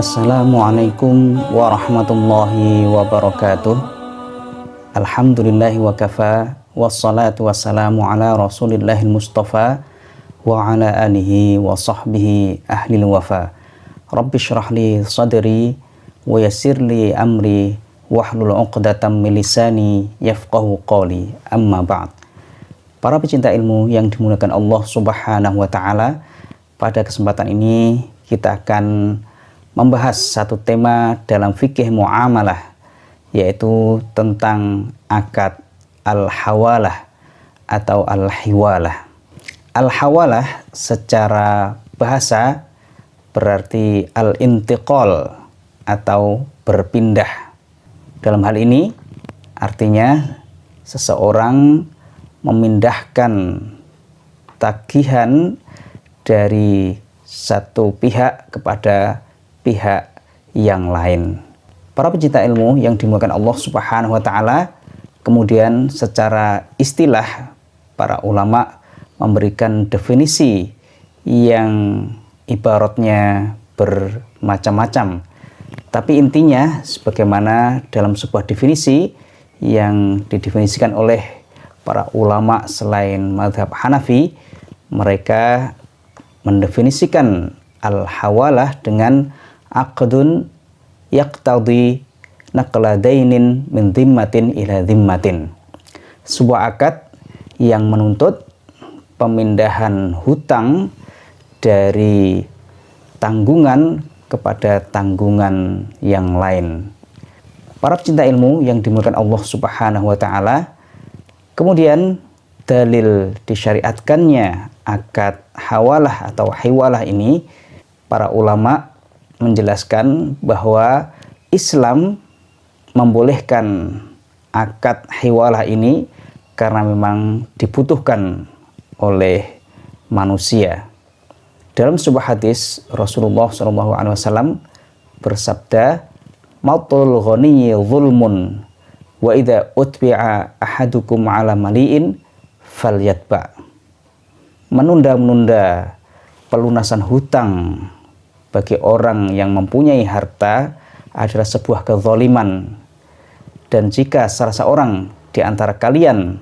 Assalamualaikum warahmatullahi wabarakatuh. Alhamdulillahi wa kafa, wassalatu wassalamu ala rasulillahil mustafa wa ala alihi wa sahbihi ahlil wafa. Rabbi syrahli sadri wa yassirli amri wahlul uqdatam min lisani yafqahu qawli, amma ba'd. Para pecinta ilmu yang dimuliakan Allah Subhanahu wa taala, pada kesempatan ini kita akan membahas satu tema dalam fikih muamalah, yaitu tentang akad al-hawalah atau al-hiwalah. Al-hawalah secara bahasa berarti al-intiqal atau berpindah. Dalam hal ini artinya seseorang memindahkan tagihan dari satu pihak kepada pihak yang lain. Para pecinta ilmu yang dimuliakan Allah Subhanahu wa taala, kemudian secara istilah para ulama memberikan definisi yang ibaratnya bermacam-macam. Tapi intinya sebagaimana dalam sebuah definisi yang didefinisikan oleh para ulama selain mazhab Hanafi, mereka mendefinisikan al-hawalah dengan aqdun yaqtadi naqla dainin min dhimmatin ila dhimmatin. Sebuah akad yang menuntut pemindahan hutang dari tanggungan kepada tanggungan yang lain. Para pecinta ilmu yang dimuliakan Allah Subhanahu wa taala, kemudian dalil disyariatkannya akad hawalah atau hiwalah ini, para ulama menjelaskan bahwa Islam membolehkan akad hiwalah ini karena memang dibutuhkan oleh manusia. Dalam sebuah hadis Rasulullah SAW bersabda, "Mautul ghaniyyi zulmun wa idza utbi'a ahadukum ala mali'in falyatba." Menunda-menunda pelunasan hutang bagi orang yang mempunyai harta adalah sebuah kezaliman, dan jika salah seorang di antara kalian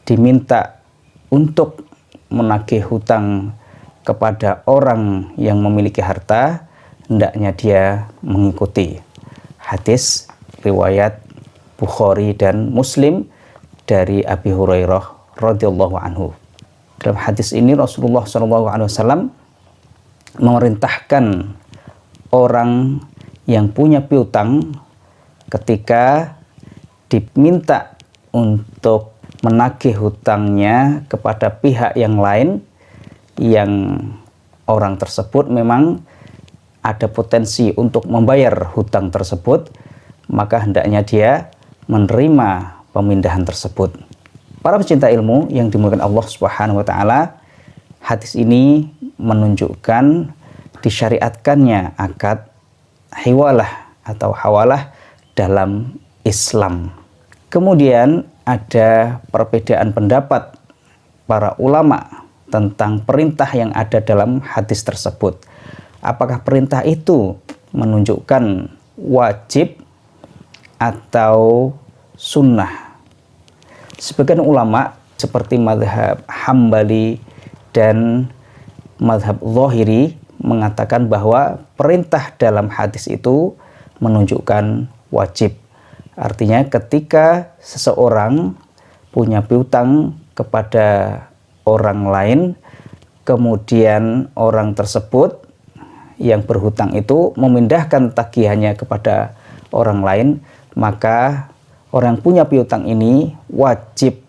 diminta untuk menagih hutang kepada orang yang memiliki harta, hendaknya dia mengikuti. Hadis riwayat Bukhari dan Muslim dari Abi Hurairah radhiyallahu anhu. Dalam hadis ini Rasulullah SAW memerintahkan orang yang punya piutang ketika diminta untuk menagih hutangnya kepada pihak yang lain, yang orang tersebut memang ada potensi untuk membayar hutang tersebut, maka hendaknya dia menerima pemindahan tersebut. Para pecinta ilmu yang dimuliakan Allah Subhanahu wa taala, hadis ini menunjukkan disyariatkannya akad hiwalah atau hawalah dalam Islam. Kemudian ada perbedaan pendapat para ulama tentang perintah yang ada dalam hadis tersebut. Apakah perintah itu menunjukkan wajib atau sunnah? Sebagian ulama seperti mazhab Hambali dan mazhab Zahiri mengatakan bahwa perintah dalam hadis itu menunjukkan wajib. Artinya ketika seseorang punya piutang kepada orang lain, kemudian orang tersebut yang berhutang itu memindahkan tagihannya kepada orang lain, maka orang yang punya piutang ini wajib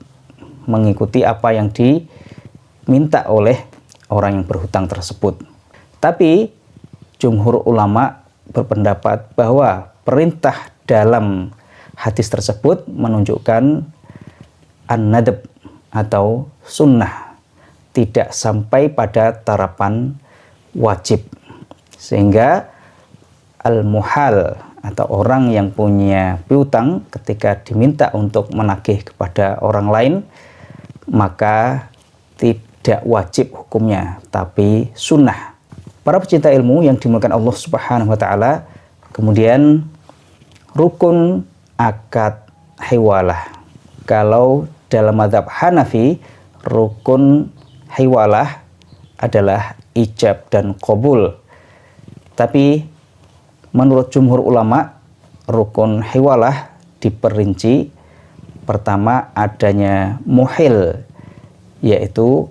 mengikuti apa yang diminta oleh orang yang berhutang tersebut. Tapi jumhur ulama berpendapat bahwa perintah dalam hadis tersebut menunjukkan an-nadab atau sunnah, tidak sampai pada tarapan wajib, sehingga al-muhal atau orang yang punya piutang ketika diminta untuk menagih kepada orang lain, maka tidak wajib hukumnya, tapi sunnah. Para pecinta ilmu yang dimuliakan Allah Subhanahu wa taala, Kemudian rukun akad hiwalah. Kalau dalam mazhab Hanafi, rukun hiwalah adalah ijab dan qabul. Tapi menurut jumhur ulama, rukun hiwalah diperinci. Pertama, adanya muhil, yaitu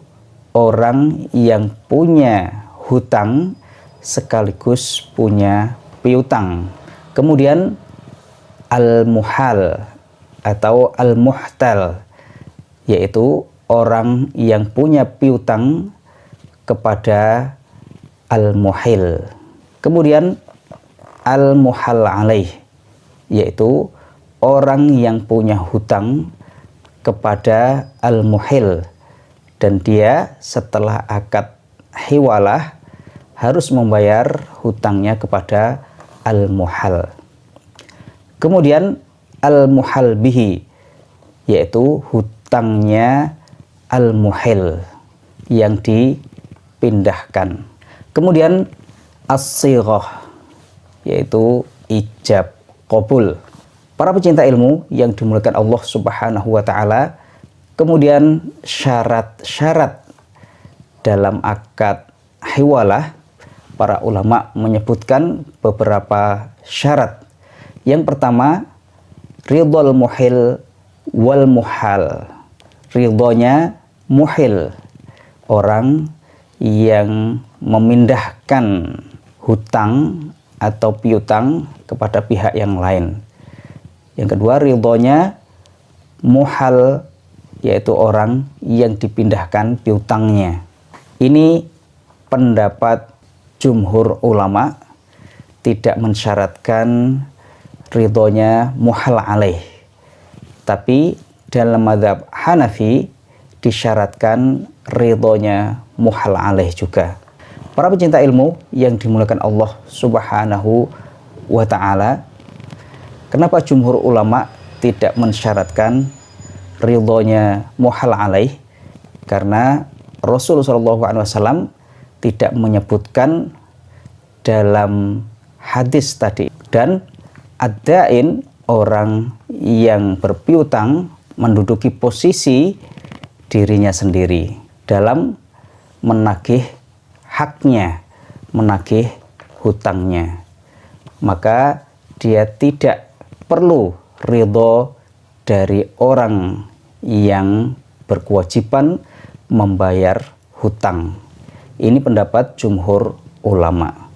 orang yang punya hutang sekaligus punya piutang. Kemudian al-muhal atau al-muhtal, yaitu orang yang punya piutang kepada al-muhil. Kemudian al-muhal alaih, yaitu orang yang punya hutang kepada al-muhil, dan dia setelah akad hiwalah harus membayar hutangnya kepada al-muhal. Kemudian al-muhal bihi, yaitu hutangnya al-muhil yang dipindahkan. Kemudian as-sighah, yaitu ijab qabul. Para pecinta ilmu yang dimuliakan Allah Subhanahu wa taala, kemudian syarat-syarat dalam akad hiwalah, para ulama menyebutkan beberapa syarat. Yang pertama, ridhol muhil wal muhal. Ridhonya muhil, orang yang memindahkan hutang atau piutang kepada pihak yang lain. Yang kedua, ridhonya muhal, yaitu orang yang dipindahkan piutangnya. Ini pendapat jumhur ulama, tidak mensyaratkan ridhonya muhal alaih. Tapi dalam mazhab Hanafi disyaratkan ridhonya muhal alaih juga. Para pecinta ilmu yang dimuliakan Allah Subhanahu wa taala, kenapa jumhur ulama tidak mensyaratkan ridhonya muhal alaih? Karena Rasulullah SAW tidak menyebutkan dalam hadis tadi. Dan ad-dain, orang yang berpiutang, menduduki posisi dirinya sendiri dalam menagih haknya, menagih hutangnya. Maka dia tidak perlu ridho dari orang yang berkewajiban membayar hutang. Ini pendapat jumhur ulama.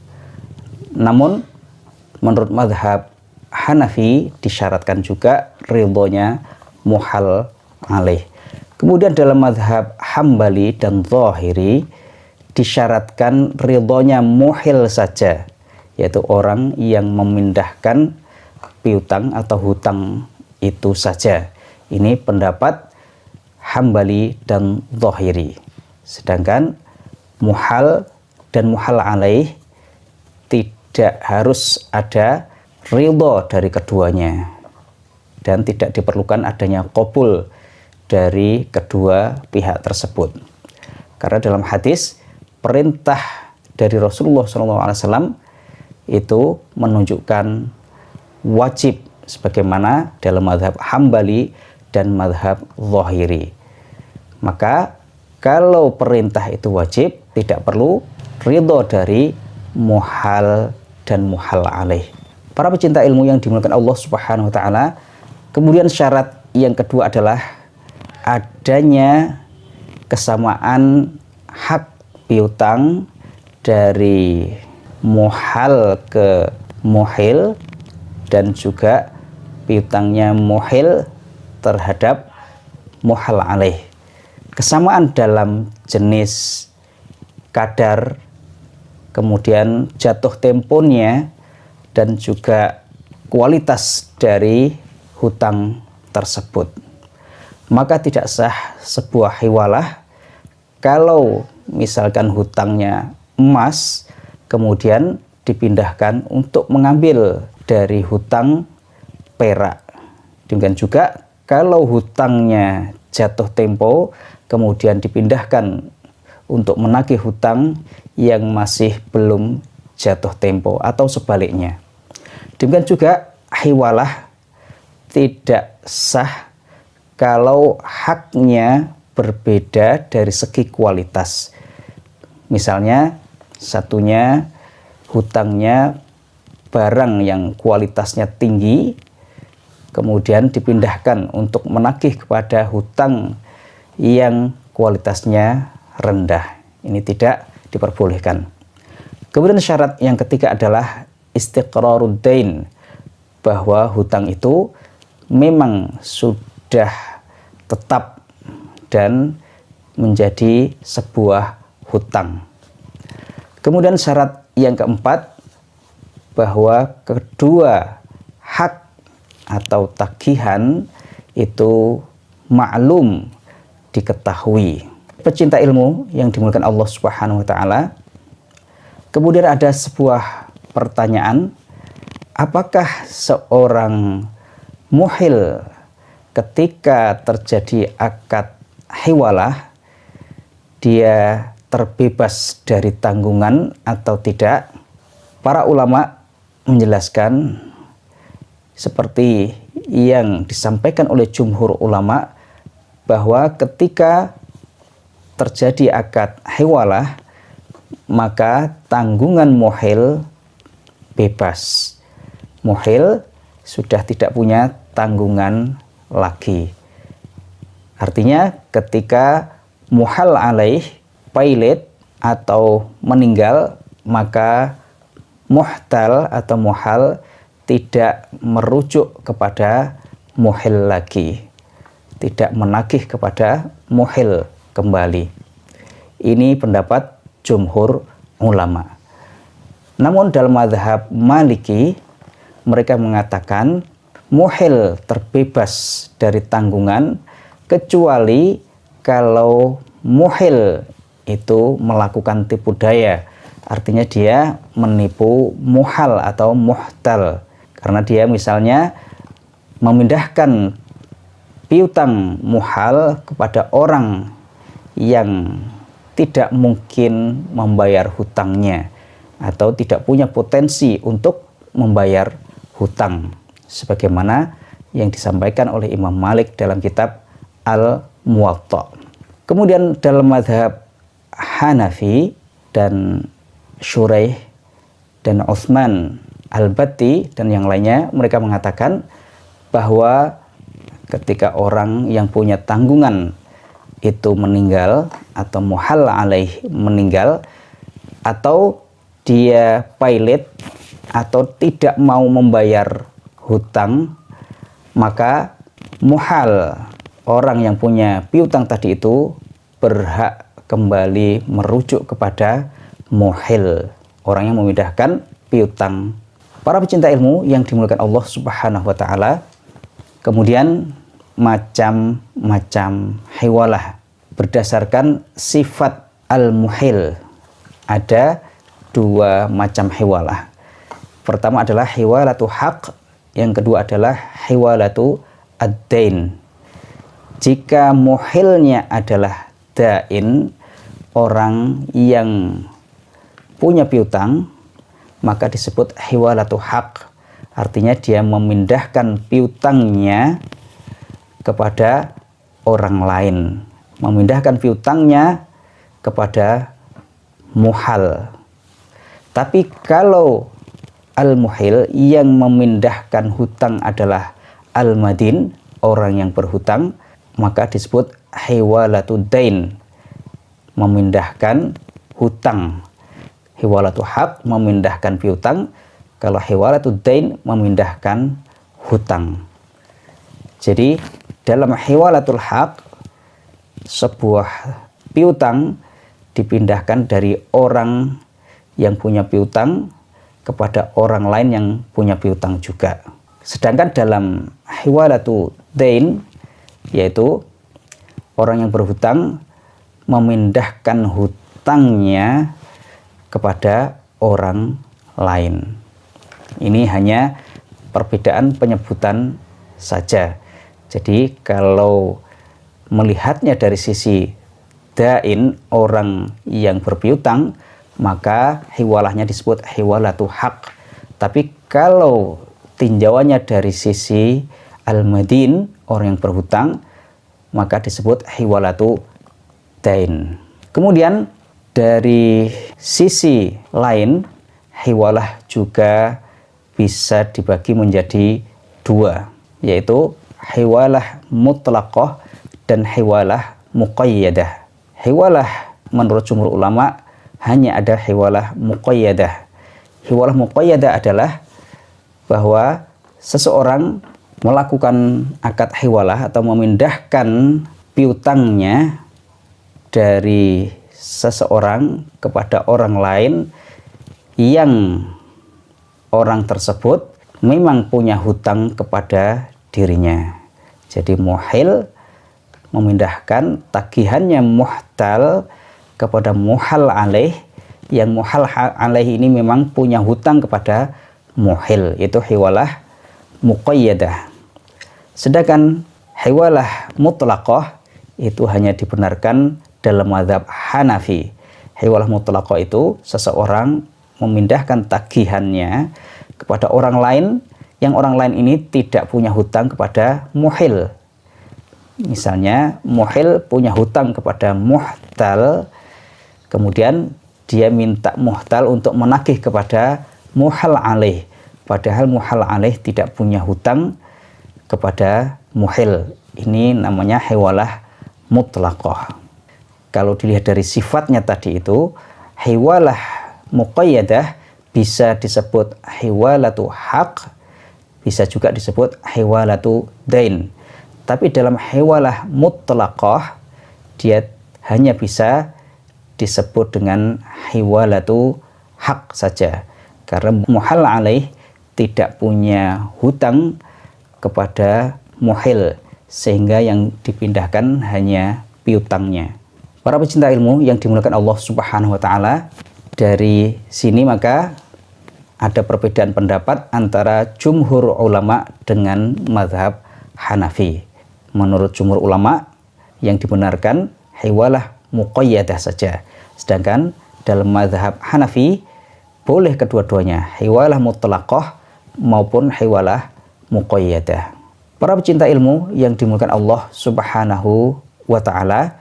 Namun menurut mazhab Hanafi disyaratkan juga ridhonya muhal alaih. Kemudian dalam mazhab Hambali dan Zahiri disyaratkan ridhonya muhil saja, yaitu orang yang memindahkan piutang atau hutang itu saja. Ini pendapat Hambali dan Zahiri. Sedangkan muhal dan muhal alaih tidak harus ada ridho dari keduanya, dan tidak diperlukan adanya qabul dari kedua pihak tersebut. Karena dalam hadis, perintah dari Rasulullah SAW itu menunjukkan wajib, sebagaimana dalam mazhab Hambali dan mazhab Zahiri. Maka kalau perintah itu wajib, tidak perlu ridho dari muhal dan muhal alaih. Para pecinta ilmu yang dimuliakan Allah Subhanahu wa taala, kemudian syarat yang kedua adalah adanya kesamaan hak piutang dari muhal ke muhil, dan juga piutangnya muhil terhadap muhal alaih. Kesamaan dalam jenis kadar, kemudian jatuh temponya, dan juga kualitas dari hutang tersebut. Maka tidak sah sebuah hiwalah kalau misalkan hutangnya emas, kemudian dipindahkan untuk mengambil dari hutang perak. Demikian juga kalau hutangnya jatuh tempo, kemudian dipindahkan untuk menagih hutang yang masih belum jatuh tempo, atau sebaliknya. Demikian juga hiwalah tidak sah kalau haknya berbeda dari segi kualitas. Misalnya satunya hutangnya barang yang kualitasnya tinggi, kemudian dipindahkan untuk menagih kepada hutang yang kualitasnya rendah. Ini tidak diperbolehkan. Kemudian syarat yang ketiga adalah istiqrarud dain, bahwa hutang itu memang sudah tetap dan menjadi sebuah hutang. Kemudian syarat yang keempat, bahwa kedua hak atau tagihan itu maklum, diketahui. Pecinta ilmu yang dimuliakan Allah Subhanahu wa taala, kemudian ada sebuah pertanyaan, apakah seorang muhil ketika terjadi akad hiwalah dia terbebas dari tanggungan atau tidak? Para ulama menjelaskan seperti yang disampaikan oleh jumhur ulama, bahwa ketika terjadi akad hiwalah maka tanggungan muhil bebas. Muhil sudah tidak punya tanggungan lagi. Artinya ketika muhal alaih pailit atau meninggal, maka muhtal atau muhal tidak merujuk kepada muhil lagi, tidak menagih kepada muhil kembali. Ini pendapat jumhur ulama. Namun dalam mazhab Maliki, mereka mengatakan muhil terbebas dari tanggungan kecuali kalau muhil itu melakukan tipu daya. Artinya dia menipu muhal atau muhtal, karena dia misalnya memindahkan piutang muhal kepada orang yang tidak mungkin membayar hutangnya atau tidak punya potensi untuk membayar hutang, sebagaimana yang disampaikan oleh Imam Malik dalam kitab Al-Muwatta. Kemudian dalam mazhab Hanafi dan Syuraih dan Utsman Al-Batti dan yang lainnya, mereka mengatakan bahwa ketika orang yang punya tanggungan itu meninggal atau muhal alaih meninggal, atau dia pailit atau tidak mau membayar hutang, maka muhal, orang yang punya piutang tadi itu berhak kembali merujuk kepada muhil, orang yang memindahkan piutang. Para pecinta ilmu yang dimuliakan Allah Subhanahu wa taala, kemudian macam-macam hiwalah berdasarkan sifat al-muhil. Ada dua macam hiwalah. Pertama adalah hiwalatu haq, yang kedua adalah hiwalatu ad-dain. Jika muhilnya adalah dain, orang yang punya piutang, maka disebut hiwalatu haq. Artinya dia memindahkan piutangnya kepada orang lain, memindahkan piutangnya kepada muhal. Tapi kalau al-muhil yang memindahkan hutang adalah al-madin, orang yang berhutang, maka disebut hiwalatu dain, memindahkan hutang. Hiwalatu haq memindahkan piutang, kalau hiwalatu dain memindahkan hutang. Jadi dalam hiwalatul haq, sebuah piutang dipindahkan dari orang yang punya piutang kepada orang lain yang punya piutang juga. Sedangkan dalam hiwalatu dain, yaitu orang yang berhutang memindahkan hutangnya kepada orang lain. Ini hanya perbedaan penyebutan saja. Jadi kalau melihatnya dari sisi dain, orang yang berpiutang, maka hiwalahnya disebut hiwalatu haq. Tapi kalau tinjauannya dari sisi al-madin, orang yang berhutang, maka disebut hiwalatu dain. Kemudian dari sisi lain, hiwalah juga bisa dibagi menjadi dua, yaitu hiwalah mutlaqah dan hiwalah muqayyadah. Hiwalah menurut jumhur ulama hanya ada hiwalah muqayyadah. Hiwalah muqayyadah adalah bahwa seseorang melakukan akad hiwalah atau memindahkan piutangnya dari seseorang kepada orang lain yang orang tersebut memang punya hutang kepada dirinya. Jadi muhil memindahkan tagihannya muhtal kepada muhal alaih, yang muhal alaih ini memang punya hutang kepada muhil, itu hiwalah muqayyadah. Sedangkan hiwalah mutlaqah itu hanya dibenarkan dalam mazhab Hanafi. Hiwalah mutlaqah itu seseorang memindahkan tagihannya kepada orang lain yang orang lain ini tidak punya hutang kepada muhil. Misalnya muhil punya hutang kepada muhtal, kemudian dia minta muhtal untuk menagih kepada muhal alaih, padahal muhal alaih tidak punya hutang kepada muhil. Ini namanya hiwalah mutlaqah. Kalau dilihat dari sifatnya tadi itu, hiwalah muqayyadah bisa disebut hiwalatu haq, bisa juga disebut hiwalatu dain. Tapi dalam hiwalah mutlaqah dia hanya bisa disebut dengan hiwalatu haq saja, karena muhal alaih tidak punya hutang kepada muhil, sehingga yang dipindahkan hanya piutangnya. Para pecinta ilmu yang dimuliakan Allah Subhanahu wa taala, dari sini maka ada perbedaan pendapat antara jumhur ulama dengan mazhab Hanafi. Menurut jumhur ulama yang dibenarkan hiwalah muqayyadah saja, sedangkan dalam mazhab Hanafi boleh kedua-duanya, hiwalah mutlaqah maupun hiwalah muqayyadah. Para pecinta ilmu yang dimuliakan Allah Subhanahu wa taala,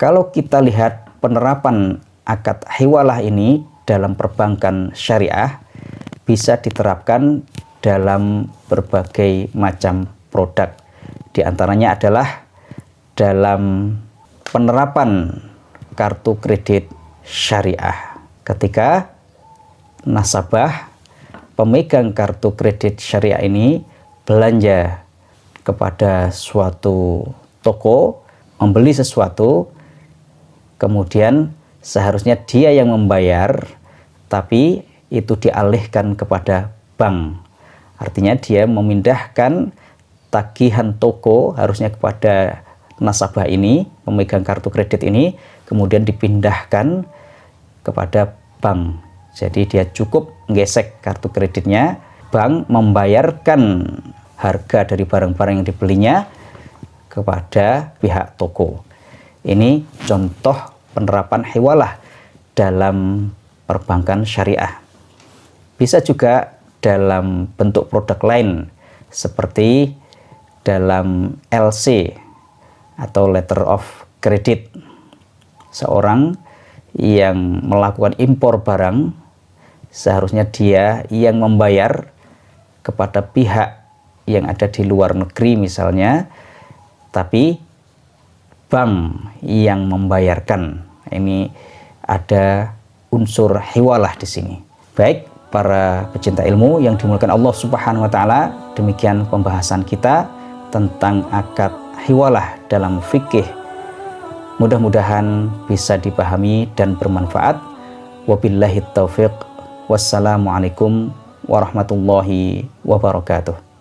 kalau kita lihat penerapan akad hiwalah ini dalam perbankan syariah bisa diterapkan dalam berbagai macam produk. Di antaranya adalah dalam penerapan kartu kredit syariah. Ketika nasabah pemegang kartu kredit syariah ini belanja kepada suatu toko, membeli sesuatu, kemudian seharusnya dia yang membayar, tapi itu dialihkan kepada bank. Artinya dia memindahkan tagihan toko harusnya kepada nasabah ini, pemegang kartu kredit ini, kemudian dipindahkan kepada bank. Jadi dia cukup gesek kartu kreditnya, bank membayarkan harga dari barang-barang yang dibelinya kepada pihak toko. Ini contoh penerapan hiwalah dalam perbankan syariah. Bisa juga dalam bentuk produk lain seperti dalam LC atau letter of credit. Seorang yang melakukan impor barang seharusnya dia yang membayar kepada pihak yang ada di luar negeri misalnya, tapi bank yang membayarkan. Ini ada unsur hiwalah di sini. Baik, para pecinta ilmu yang dimuliakan Allah Subhanahu wa taala, demikian pembahasan kita tentang akad hiwalah dalam fikih. Mudah-mudahan bisa dipahami dan bermanfaat. Wabillahi taufiq. Wassalamualaikum warahmatullahi wabarakatuh.